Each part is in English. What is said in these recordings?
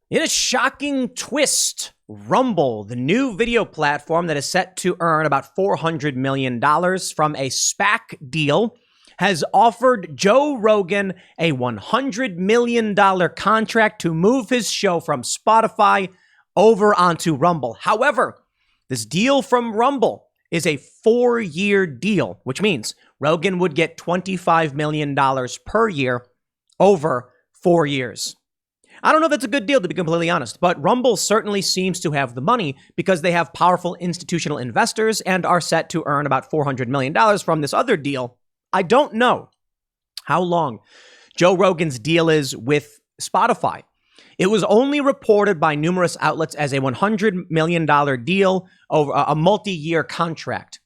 In a shocking twist, Rumble, the new video platform that is set to earn about $400 million from a SPAC deal, has offered Joe Rogan a $100 million contract to move his show from Spotify over onto Rumble. However, this deal from Rumble is a 4-year deal, which means Rogan would get $25 million per year over 4 years. I don't know if that's a good deal, to be completely honest, but Rumble certainly seems to have the money because they have powerful institutional investors and are set to earn about $400 million from this other deal. I don't know how long Joe Rogan's deal is with Spotify. It was only reported by numerous outlets as a $100 million deal over a multi-year contract.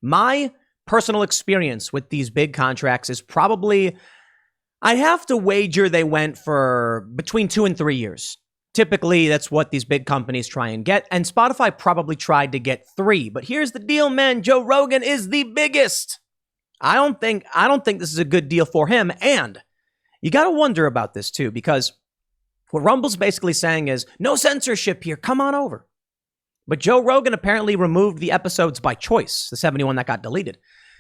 My personal experience with these big contracts is probably, I have to wager they went for between 2 and 3 years. Typically, that's what these big companies try and get, and Spotify probably tried to get 3. But here's the deal, man. Joe Rogan is the biggest. I don't think this is a good deal for him, and you got to wonder about this too, because what Rumble's basically saying is, no censorship here, come on over. But Joe Rogan apparently removed the episodes by choice, the 71 that got deleted.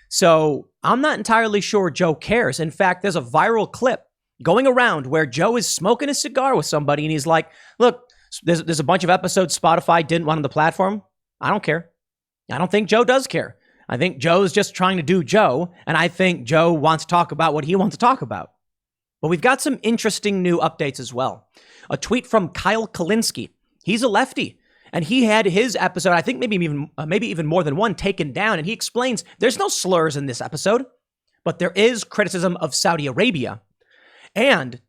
So I'm not entirely sure Joe cares. In fact, there's a viral clip going around where Joe is smoking a cigar with somebody, and he's like, look, there's a bunch of episodes Spotify didn't want on the platform. I don't care. I don't think Joe does care. I think Joe's just trying to do Joe, and I think Joe wants to talk about what he wants to talk about. But we've got some interesting new updates as well. A tweet from Kyle Kalinske. He's a lefty, and he had his episode, I think maybe even more than one, taken down, and he explains there's no slurs in this episode, but there is criticism of Saudi Arabia. And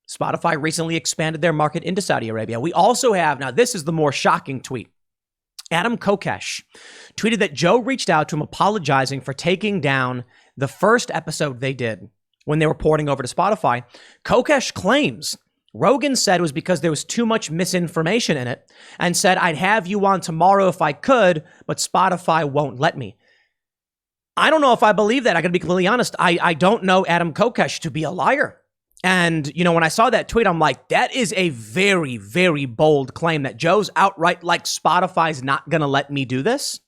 Spotify recently expanded their market into Saudi Arabia. We also have, now this is the more shocking tweet, Adam Kokesh tweeted that Joe reached out to him apologizing for taking down the first episode they did when they were porting over to Spotify. Kokesh claims Rogan said it was because there was too much misinformation in it and said, I'd have you on tomorrow if I could, but Spotify won't let me. I don't know if I believe that. I gotta be completely honest. I don't know Adam Kokesh to be a liar. And, you know, when I saw that tweet, I'm like, that is a very, very bold claim that Joe's outright like Spotify's not going to let me do this.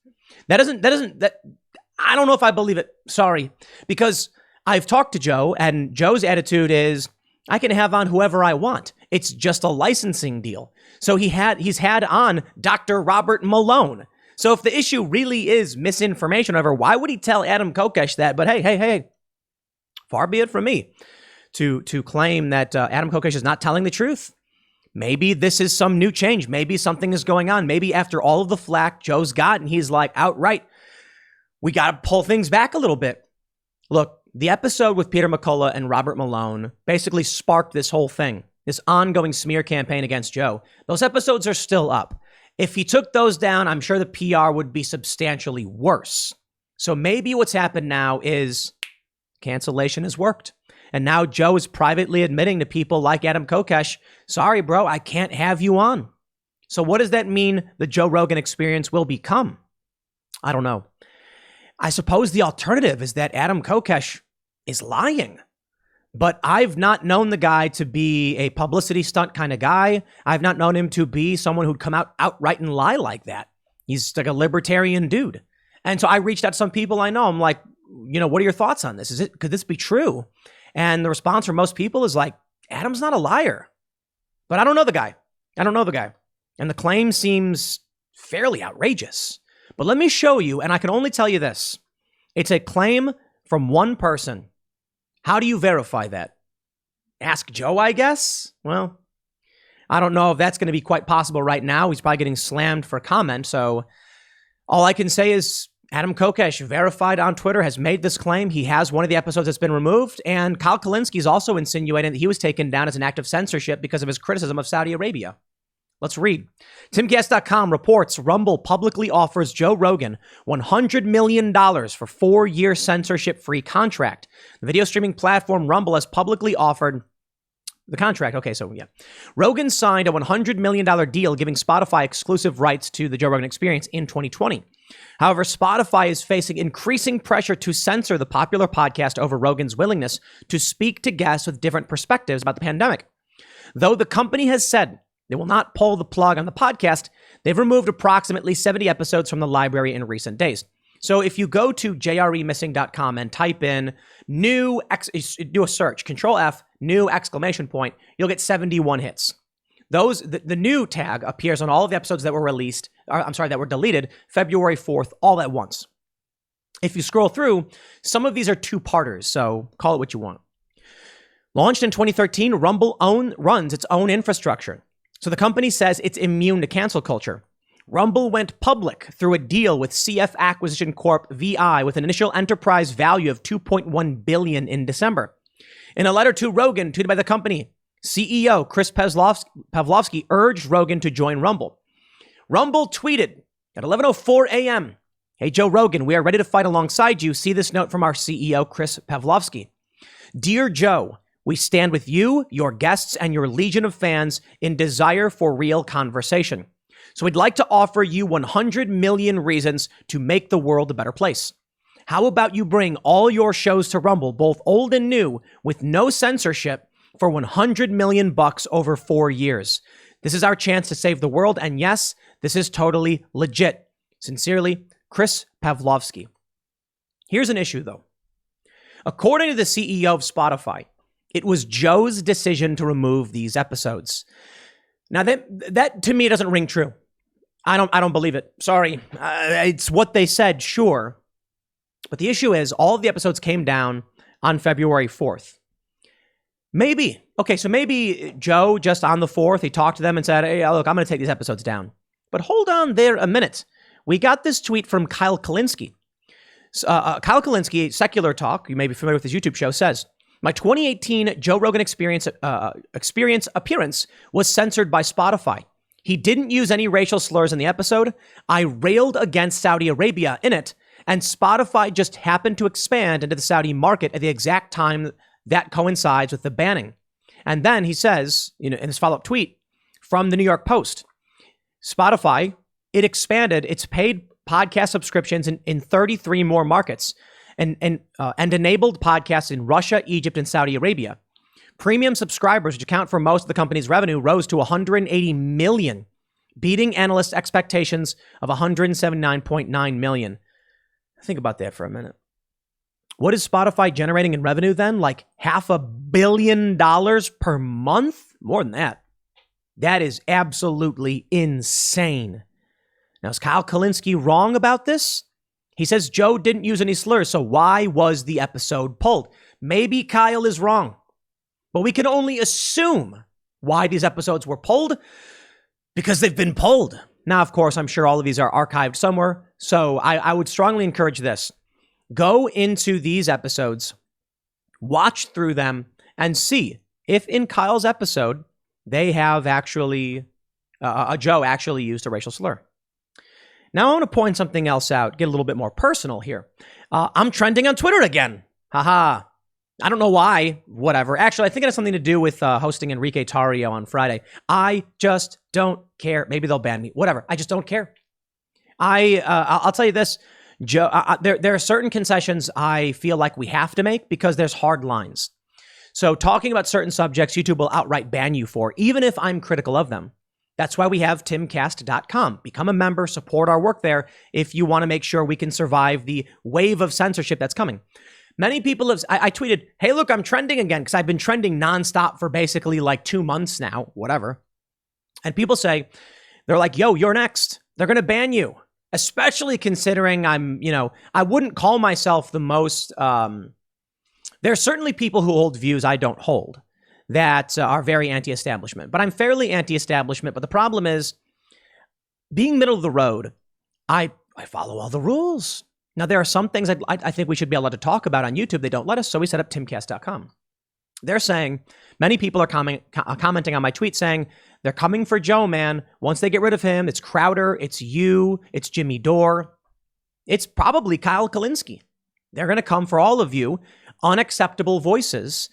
I don't know if I believe it. Sorry. Because I've talked to Joe, and Joe's attitude is, I can have on whoever I want. It's just a licensing deal. So he's had on Dr. Robert Malone. So if the issue really is misinformation, or whatever, why would he tell Adam Kokesh that? But hey, far be it from me to claim that Adam Kokesh is not telling the truth. Maybe this is some new change. Maybe something is going on. Maybe after all of the flack Joe's gotten, he's like, outright, we got to pull things back a little bit. Look, the episode with Peter McCullough and Robert Malone basically sparked this whole thing, this ongoing smear campaign against Joe. Those episodes are still up. If he took those down, I'm sure the PR would be substantially worse. So maybe what's happened now is cancellation has worked. And now Joe is privately admitting to people like Adam Kokesh, sorry, bro, I can't have you on. So what does that mean the Joe Rogan experience will become? I don't know. I suppose the alternative is that Adam Kokesh is lying. But I've not known the guy to be a publicity stunt kind of guy. I've not known him to be someone who'd come out outright and lie like that. He's like a libertarian dude. And so I reached out to some people I know. I'm like, you know, what are your thoughts on this? Could this be true? And the response from most people is like, Adam's not a liar. But I don't know the guy. And the claim seems fairly outrageous. But let me show you, and I can only tell you this. It's a claim from one person. How do you verify that? Ask Joe, I guess? Well, I don't know if that's going to be quite possible right now. He's probably getting slammed for comment. So all I can say is Adam Kokesh, verified on Twitter, has made this claim. He has one of the episodes that's been removed. And Kyle Kalinske is also insinuating that he was taken down as an act of censorship because of his criticism of Saudi Arabia. Let's read. TimCast.com reports Rumble publicly offers Joe Rogan $100 million for 4-year censorship-free contract. The video streaming platform Rumble has publicly offered the contract. Okay, so yeah. Rogan signed a $100 million deal giving Spotify exclusive rights to the Joe Rogan Experience in 2020. However, Spotify is facing increasing pressure to censor the popular podcast over Rogan's willingness to speak to guests with different perspectives about the pandemic. Though the company has said they will not pull the plug on the podcast, they've removed approximately 70 episodes from the library in recent days. So if you go to jremissing.com and type in do a search, Control F, new exclamation point, you'll get 71 hits. The new tag appears on all of the episodes that were that were deleted February 4th, all at once. If you scroll through, some of these are two-parters, so call it what you want. Launched in 2013, Rumble runs its own infrastructure. So the company says it's immune to cancel culture. Rumble went public through a deal with CF Acquisition Corp VI with an initial enterprise value of $2.1 billion in December. In a letter to Rogan, tweeted by the company, CEO Chris Pavlovski urged Rogan to join Rumble. Rumble tweeted at 11:04 a.m., "Hey, Joe Rogan, we are ready to fight alongside you. See this note from our CEO, Chris Pavlovski. Dear Joe, we stand with you, your guests, and your legion of fans in desire for real conversation. So we'd like to offer you 100 million reasons to make the world a better place. How about you bring all your shows to Rumble, both old and new, with no censorship for 100 million bucks over 4 years. This is our chance to save the world, and yes, this is totally legit. Sincerely, Chris Pavlovski." Here's an issue, though. According to the CEO of Spotify, it was Joe's decision to remove these episodes. Now, that to me doesn't ring true. I don't believe it. Sorry. It's what they said, sure. But the issue is all of the episodes came down on February 4th. Maybe. Okay, so maybe Joe, just on the 4th, he talked to them and said, "Hey, look, I'm going to take these episodes down." But hold on there a minute. We got this tweet from Kyle Kalinske. Kyle Kalinske, Secular Talk, you may be familiar with his YouTube show, says, "My 2018 Joe Rogan experience appearance was censored by Spotify. He didn't use any racial slurs in the episode. I railed against Saudi Arabia in it, and Spotify just happened to expand into the Saudi market at the exact time that coincides with the banning." And then he says, in his follow-up tweet from the New York Post, Spotify, it expanded its paid podcast subscriptions in 33 more markets and enabled podcasts in Russia, Egypt, and Saudi Arabia. Premium subscribers, which account for most of the company's revenue, rose to 180 million, beating analysts' expectations of 179.9 million. Think about that for a minute. What is Spotify generating in revenue then? Like $500 million per month? More than that. That is absolutely insane. Now, is Kyle Kalinske wrong about this? He says Joe didn't use any slurs, so why was the episode pulled? Maybe Kyle is wrong, but we can only assume why these episodes were pulled because they've been pulled. Now, of course, I'm sure all of these are archived somewhere, so I would strongly encourage this. Go into these episodes, watch through them, and see if in Kyle's episode they have actually, Joe actually used a racial slur. Now I want to point something else out, get a little bit more personal here. I'm trending on Twitter again. Haha. I don't know why, whatever. Actually, I think it has something to do with hosting Enrique Tarrio on Friday. I just don't care. Maybe they'll ban me. Whatever. I just don't care. I'll tell you this, Joe, there are certain concessions I feel like we have to make because there's hard lines. So talking about certain subjects, YouTube will outright ban you for, even if I'm critical of them. That's why we have timcast.com. Become a member, support our work there if you want to make sure we can survive the wave of censorship that's coming. Many people have, I tweeted, "Hey, look, I'm trending again," because I've been trending nonstop for basically like 2 months now, whatever. And people say, they're like, "Yo, you're next. They're going to ban you." Especially considering I wouldn't call myself the most, there are certainly people who hold views I don't hold that are very anti-establishment, but I'm fairly anti-establishment. But the problem is being middle of the road, I follow all the rules. Now, there are some things I think we should be allowed to talk about on YouTube. They don't let us, so we set up timcast.com. They're saying, many people are commenting on my tweet saying, they're coming for Joe, man. Once they get rid of him, it's Crowder, it's you, it's Jimmy Dore. It's probably Kyle Kalinske. They're going to come for all of you unacceptable voices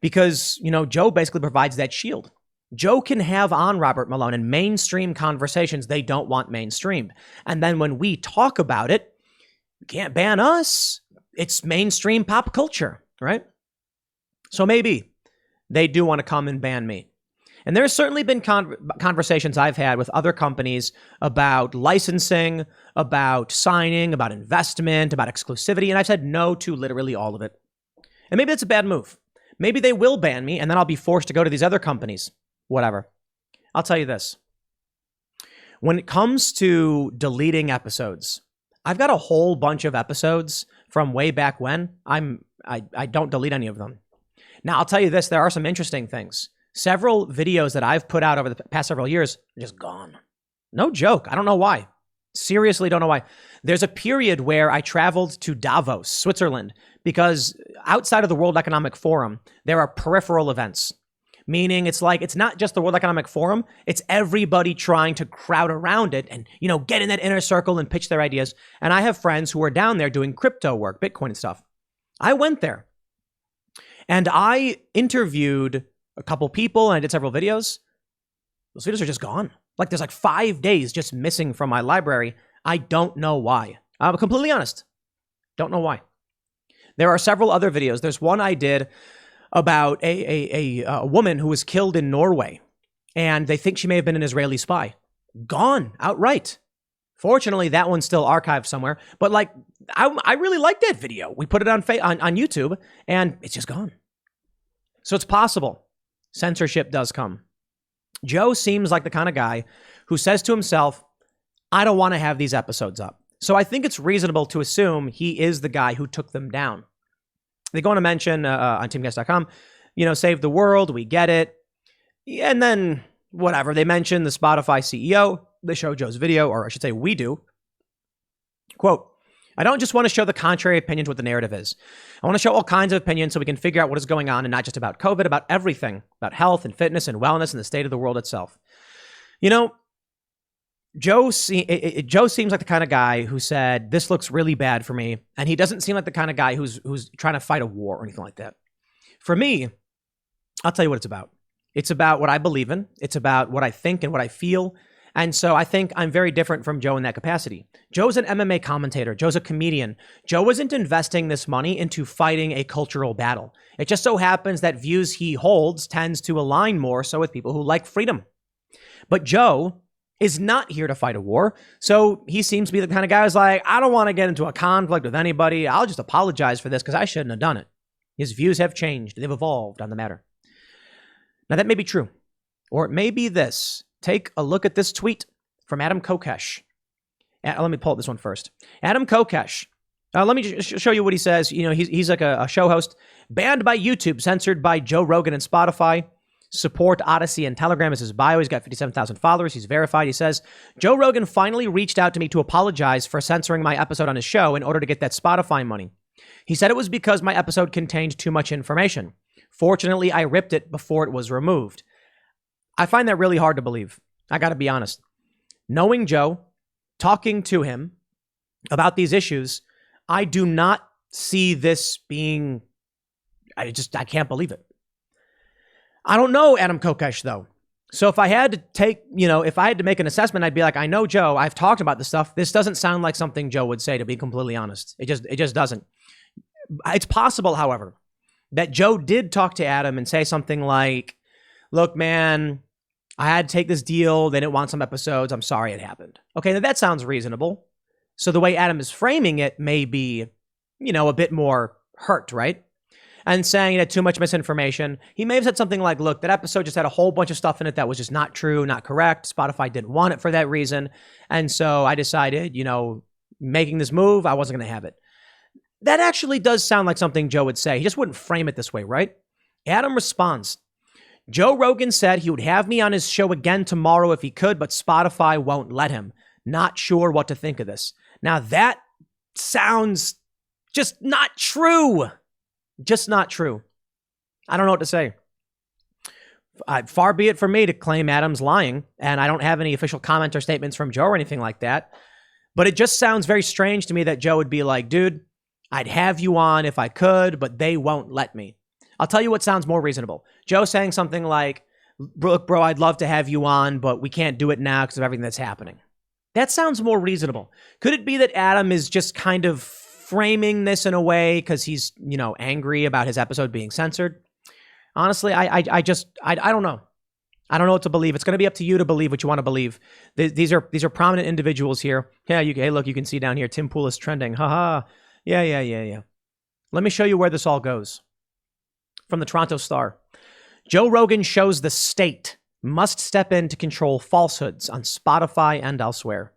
because, Joe basically provides that shield. Joe can have on Robert Malone in mainstream conversations they don't want mainstreamed. And then when we talk about it, you can't ban us. It's mainstream pop culture, right? So maybe they do want to come and ban me. And there's certainly been conversations I've had with other companies about licensing, about signing, about investment, about exclusivity, and I've said no to literally all of it. And maybe that's a bad move. Maybe they will ban me, and then I'll be forced to go to these other companies. Whatever. I'll tell you this. When it comes to deleting episodes, I've got a whole bunch of episodes from way back when. I don't delete any of them. Now, I'll tell you this. There are some interesting things. Several videos that I've put out over the past several years are just gone. No joke. I don't know why. Seriously, don't know why. There's a period where I traveled to Davos, Switzerland, because outside of the World Economic Forum, there are peripheral events. Meaning it's not just the World Economic Forum, it's everybody trying to crowd around it and, get in that inner circle and pitch their ideas. And I have friends who are down there doing crypto work, Bitcoin and stuff. I went there and I interviewed a couple people and I did several videos. Those videos are just gone. There's 5 days just missing from my library. I don't know why. I'm completely honest. Don't know why. There are several other videos. There's one I did about a woman who was killed in Norway, and they think she may have been an Israeli spy. Gone outright. Fortunately, that one's still archived somewhere. But I really like that video. We put it on YouTube, and it's just gone. So it's possible censorship does come. Joe seems like the kind of guy who says to himself, I don't want to have these episodes up. So I think it's reasonable to assume he is the guy who took them down. They go on to mention on teamcast.com, save the world, we get it. And then whatever, they mention the Spotify CEO. They show Joe's video, or I should say we do. Quote, I don't just want to show the contrary opinions what the narrative is. I want to show all kinds of opinions so we can figure out what is going on, and not just about COVID, about everything, about health and fitness and wellness and the state of the world itself. Joe seems like the kind of guy who said, this looks really bad for me. And he doesn't seem like the kind of guy who's trying to fight a war or anything like that. For me, I'll tell you what it's about. It's about what I believe in. It's about what I think and what I feel. And so I think I'm very different from Joe in that capacity. Joe's an MMA commentator. Joe's a comedian. Joe isn't investing this money into fighting a cultural battle. It just so happens that views he holds tends to align more so with people who like freedom. But Joe is not here to fight a war. So he seems to be the kind of guy who's like, I don't want to get into a conflict with anybody. I'll just apologize for this because I shouldn't have done it. His views have changed. They've evolved on the matter. Now that may be true. Or it may be this. Take a look at this tweet from Adam Kokesh. Let me pull up this one first. Adam Kokesh. Let me just show you what he says. He's like a show host. Banned by YouTube, censored by Joe Rogan and Spotify. Support Odyssey and Telegram is his bio. He's got 57,000 followers. He's verified. He says, Joe Rogan finally reached out to me to apologize for censoring my episode on his show in order to get that Spotify money. He said it was because my episode contained too much information. Fortunately, I ripped it before it was removed. I find that really hard to believe. I got to be honest. Knowing Joe, talking to him about these issues, I do not see this being, I can't believe it. I don't know Adam Kokesh, though. So if I had to make an assessment, I'd be like, I know Joe. I've talked about this stuff. This doesn't sound like something Joe would say, to be completely honest. It just doesn't. It's possible, however, that Joe did talk to Adam and say something like, look, man, I had to take this deal. They didn't want some episodes. I'm sorry it happened. Okay, now that sounds reasonable. So the way Adam is framing it may be, a bit more hurt, right? And saying that too much misinformation. He may have said something like, look, that episode just had a whole bunch of stuff in it that was just not true, not correct. Spotify didn't want it for that reason. And so I decided, making this move, I wasn't going to have it. That actually does sound like something Joe would say. He just wouldn't frame it this way, right? Adam responds, Joe Rogan said he would have me on his show again tomorrow if he could, but Spotify won't let him. Not sure what to think of this. Now that sounds just not true. Just not true. I don't know what to say. Far be it from me to claim Adam's lying, and I don't have any official comment or statements from Joe or anything like that. But it just sounds very strange to me that Joe would be like, dude, I'd have you on if I could, but they won't let me. I'll tell you what sounds more reasonable. Joe saying something like, look, bro, I'd love to have you on, but we can't do it now because of everything that's happening. That sounds more reasonable. Could it be that Adam is just kind of framing this in a way because he's, angry about his episode being censored? Honestly, I don't know. I don't know what to believe. It's going to be up to you to believe what you want to believe. These are prominent individuals here. Yeah, hey, look, you can see down here, Tim Pool is trending. Haha. Yeah. Let me show you where this all goes. From the Toronto Star. Joe Rogan shows the state must step in to control falsehoods on Spotify and elsewhere.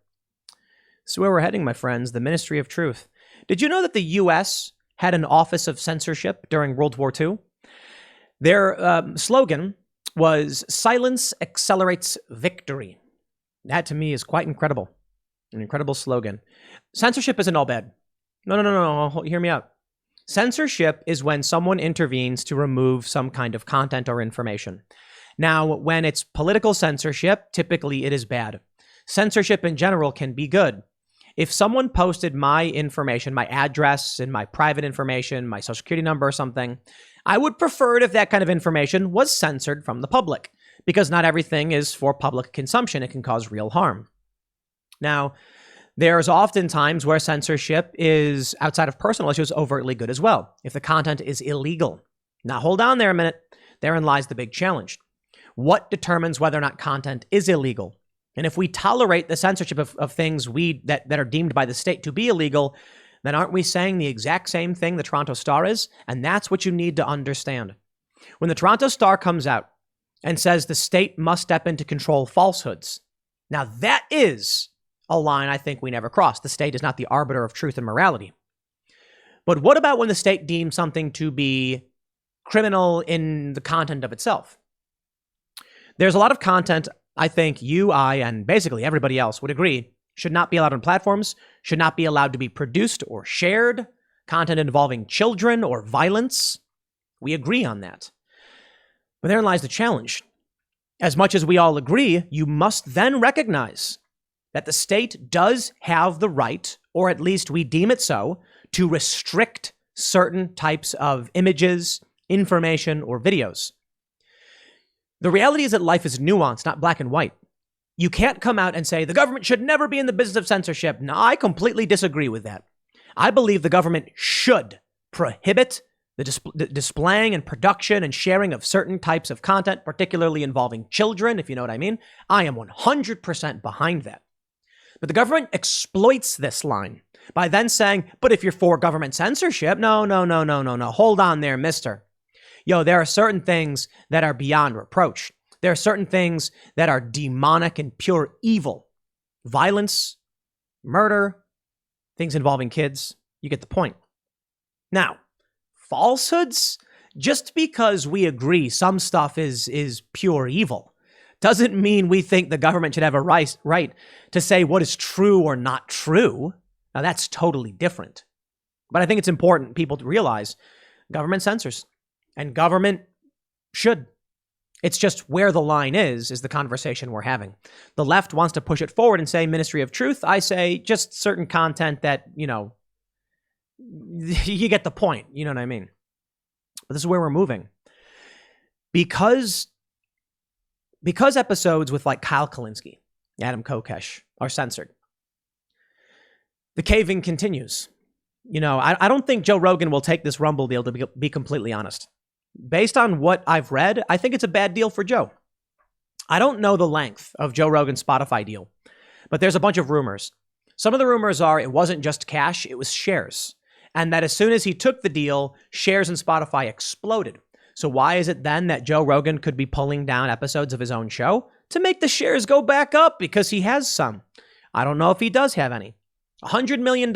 This is where we're heading, my friends, the Ministry of Truth. Did you know that the U.S. had an office of censorship during World War II? Their slogan was "Silence accelerates victory." That, to me, is quite incredible. An incredible slogan. Censorship isn't all bad. No. Hear me out. Censorship is when someone intervenes to remove some kind of content or information. Now, when it's political censorship, typically it is bad. Censorship in general can be good. If someone posted my information, my address and my private information, my social security number or something, I would prefer it if that kind of information was censored from the public, because not everything is for public consumption. It can cause real harm. Now, there's often times where censorship is, outside of personal issues, overtly good as well, if the content is illegal. Now, hold on there a minute. Therein lies the big challenge. What determines whether or not content is illegal? And if we tolerate the censorship of things that are deemed by the state to be illegal, then aren't we saying the exact same thing the Toronto Star is? And that's what you need to understand. When the Toronto Star comes out and says the state must step in to control falsehoods, now that is a line I think we never cross. The state is not the arbiter of truth and morality. But what about when the state deems something to be criminal in the content of itself? There's a lot of content I think you, I, and basically everybody else would agree should not be allowed on platforms, should not be allowed to be produced or shared, content involving children or violence. We agree on that. But therein lies the challenge. As much as we all agree, you must then recognize that the state does have the right, or at least we deem it so, to restrict certain types of images, information, or videos. The reality is that life is nuanced, not black and white. You can't come out and say the government should never be in the business of censorship. No, I completely disagree with that. I believe the government should prohibit the displaying and production and sharing of certain types of content, particularly involving children, if you know what I mean. I am 100% behind that. But the government exploits this line by then saying, but if you're for government censorship, no. Hold on there, mister. There are certain things that are beyond reproach. There are certain things that are demonic and pure evil. Violence, murder, things involving kids. You get the point. Now, falsehoods, just because we agree some stuff is pure evil, doesn't mean we think the government should have a right to say what is true or not true. Now, that's totally different. But I think it's important people to realize government censors. And government should. It's just where the line is the conversation we're having. The left wants to push it forward and say Ministry of Truth. I say just certain content that, you get the point. You know what I mean? But this is where we're moving. Because episodes with like Kyle Kalinske, Adam Kokesh are censored, the caving continues. I don't think Joe Rogan will take this Rumble deal, to be completely honest. Based on what I've read, I think it's a bad deal for Joe. I don't know the length of Joe Rogan's Spotify deal, but there's a bunch of rumors. Some of the rumors are it wasn't just cash, it was shares. And that as soon as he took the deal, shares in Spotify exploded. So why is it then that Joe Rogan could be pulling down episodes of his own show? To make the shares go back up, because he has some. I don't know if he does have any. $100 million.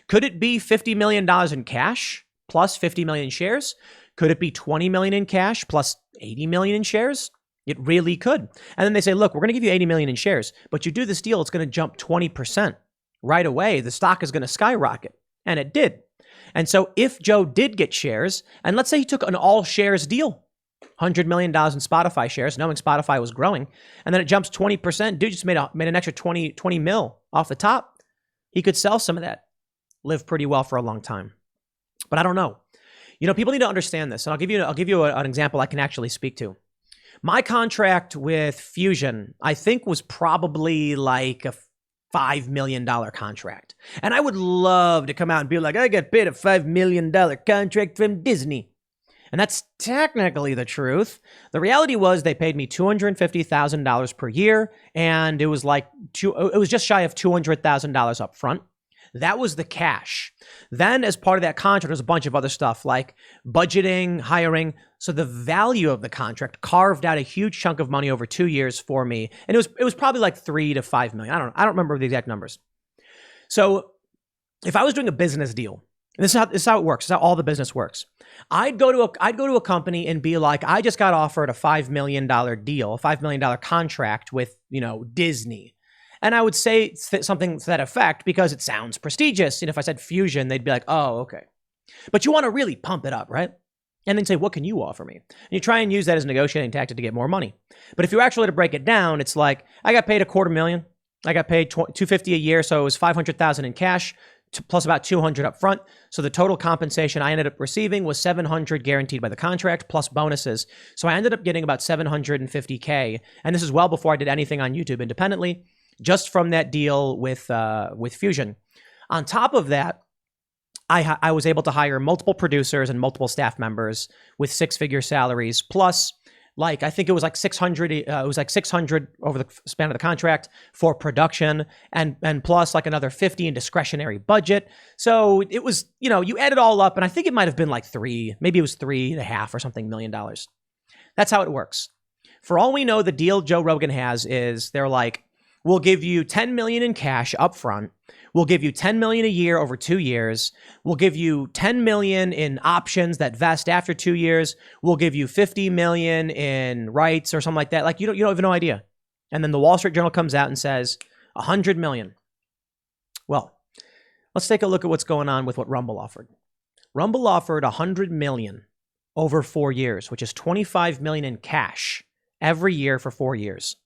Could it be $50 million in cash plus 50 million shares? Could it be 20 million in cash plus 80 million in shares? It really could. And then they say, look, we're going to give you 80 million in shares, but you do this deal, it's going to jump 20% right away. The stock is going to skyrocket. And it did. And so if Joe did get shares, and let's say he took an all shares deal, $100 million in Spotify shares, knowing Spotify was growing, and then it jumps 20%, dude just made an extra 20 mil off the top. He could sell some of that, live pretty well for a long time. But I don't know. People need to understand this. And I'll give you an example I can actually speak to. My contract with Fusion, I think, was probably like a $5 million contract. And I would love to come out and be like, I got paid a $5 million contract from Disney. And that's technically the truth. The reality was they paid me $250,000 per year, and it was just shy of $200,000 up front. That was the cash. Then as part of that contract, there's a bunch of other stuff like budgeting, hiring. So the value of the contract carved out a huge chunk of money over 2 years for me. And it was probably like 3 to 5 million. I don't remember the exact numbers. So if I was doing a business deal, and this is how it works. This is how all the business works. I'd go to a company and be like, I just got offered a $5 million deal, a $5 million contract with, Disney. And I would say something to that effect because it sounds prestigious. And if I said Fusion, they'd be like, oh, okay. But you want to really pump it up, right? And then say, what can you offer me? And you try and use that as a negotiating tactic to get more money. But if you actually to break it down, it's like, I got paid $250,000. I got paid $250 a year, so it was $500,000 in cash plus about $200 up front. So the total compensation I ended up receiving was $700 guaranteed by the contract plus bonuses. So I ended up getting about $750K, and this is well before I did anything on YouTube independently, just from that deal with Fusion. On top of that, I was able to hire multiple producers and multiple staff members with 6-figure salaries, plus I think it was like 600. It was like 600 over the span of the contract for production, and plus like another 50 in discretionary budget. So it was, you add it all up, and I think it might have been like maybe it was 3.5 or something $1 million. That's how it works. For all we know, the deal Joe Rogan has is they're like, we'll give you $10 million in cash up front. We'll give you $10 million a year over 2 years. We'll give you $10 million in options that vest after 2 years. We'll give you $50 million in rights or something like that. Like you don't have no idea. And then the Wall Street Journal comes out and says $100 million. Well, let's take a look at what's going on with what Rumble offered. Rumble offered $100 million over 4 years, which is $25 million in cash every year for 4 years.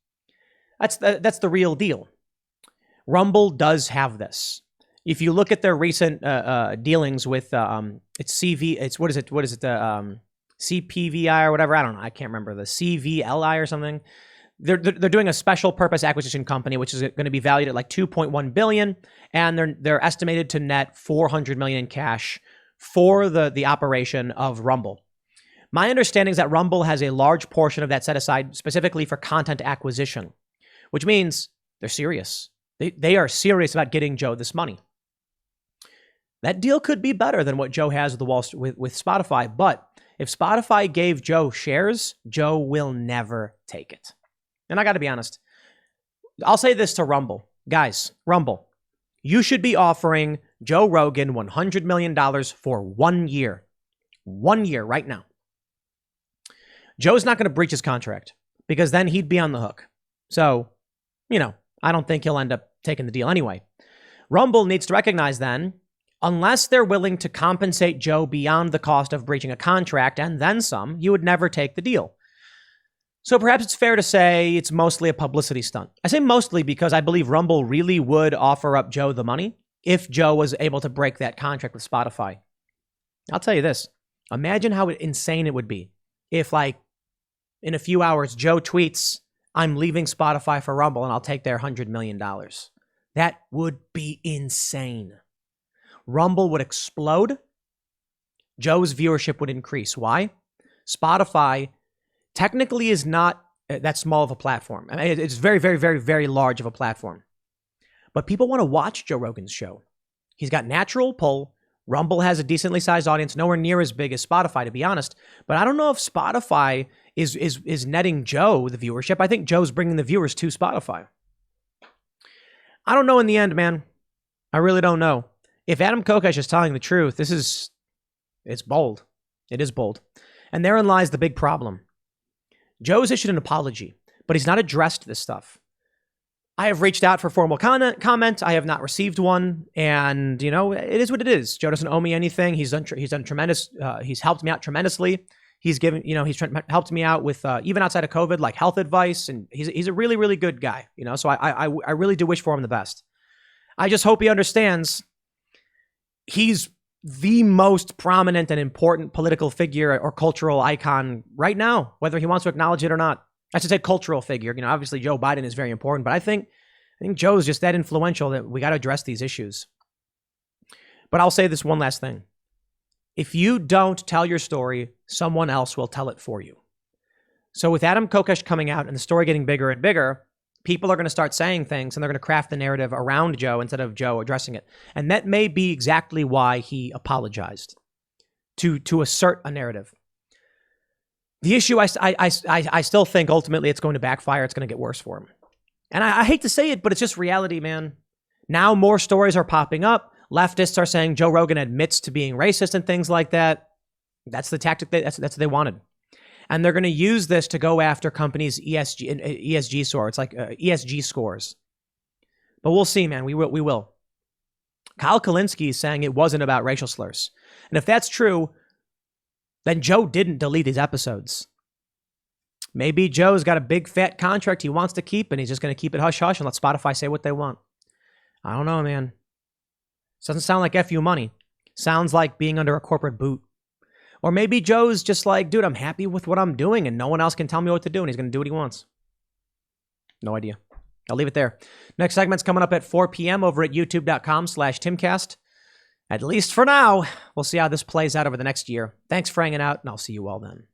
That's the real deal. Rumble does have this. If you look at their recent dealings with CPVI or whatever, I don't know, I can't remember, the CVLI or something. They're doing a special purpose acquisition company, which is going to be valued at like $2.1 billion, and they're estimated to net $400 million in cash for the operation of Rumble. My understanding is that Rumble has a large portion of that set aside specifically for content acquisition, which means they're serious. They are serious about getting Joe this money. That deal could be better than what Joe has with Spotify, but if Spotify gave Joe shares, Joe will never take it. And I got to be honest, I'll say this to Rumble. Guys, Rumble, you should be offering Joe Rogan $100 million for 1 year. 1 year right now. Joe's not going to breach his contract because then he'd be on the hook. So, I don't think he'll end up taking the deal anyway. Rumble needs to recognize then, unless they're willing to compensate Joe beyond the cost of breaching a contract and then some, you would never take the deal. So perhaps it's fair to say it's mostly a publicity stunt. I say mostly because I believe Rumble really would offer up Joe the money if Joe was able to break that contract with Spotify. I'll tell you this. Imagine how insane it would be if, in a few hours, Joe tweets, I'm leaving Spotify for Rumble and I'll take their $100 million. That would be insane. Rumble would explode. Joe's viewership would increase. Why? Spotify technically is not that small of a platform. I mean, it's very, very, very, very large of a platform. But people want to watch Joe Rogan's show. He's got natural pull. Rumble has a decently sized audience, nowhere near as big as Spotify, to be honest. But I don't know if Spotify is netting Joe the viewership. I think Joe's bringing the viewers to Spotify. I don't know in the end, man. I really don't know. If Adam Kokesh is telling the truth, it's bold. It is bold. And therein lies the big problem. Joe's issued an apology, but he's not addressed this stuff. I have reached out for formal comment. I have not received one, and it is what it is. Joe doesn't owe me anything. He's done tremendous. He's helped me out tremendously. He's given, he's helped me out with even outside of COVID, like health advice, and he's a really, really good guy. So I really do wish for him the best. I just hope he understands he's the most prominent and important political figure or cultural icon right now, whether he wants to acknowledge it or not. I should say cultural figure. Obviously Joe Biden is very important, but I think Joe's just that influential that we got to address these issues. But I'll say this one last thing. If you don't tell your story, someone else will tell it for you. So with Adam Kokesh coming out and the story getting bigger and bigger, people are going to start saying things and they're going to craft the narrative around Joe instead of Joe addressing it. And that may be exactly why he apologized, to assert a narrative. The issue, I still think ultimately it's going to backfire. It's going to get worse for him. And I hate to say it, but it's just reality, man. Now more stories are popping up. Leftists are saying Joe Rogan admits to being racist and things like that. That's the tactic that's what they wanted. And they're going to use this to go after companies' ESG score. It's like ESG scores. But we'll see, man. We will. Kyle Kalinske is saying it wasn't about racial slurs. And if that's true, then Joe didn't delete these episodes. Maybe Joe's got a big fat contract he wants to keep, and he's just going to keep it hush-hush and let Spotify say what they want. I don't know, man. This doesn't sound like FU money. Sounds like being under a corporate boot. Or maybe Joe's just like, dude, I'm happy with what I'm doing and no one else can tell me what to do and he's going to do what he wants. No idea. I'll leave it there. Next segment's coming up at 4 p.m. over at youtube.com/Timcast. At least for now. We'll see how this plays out over the next year. Thanks for hanging out and I'll see you all then.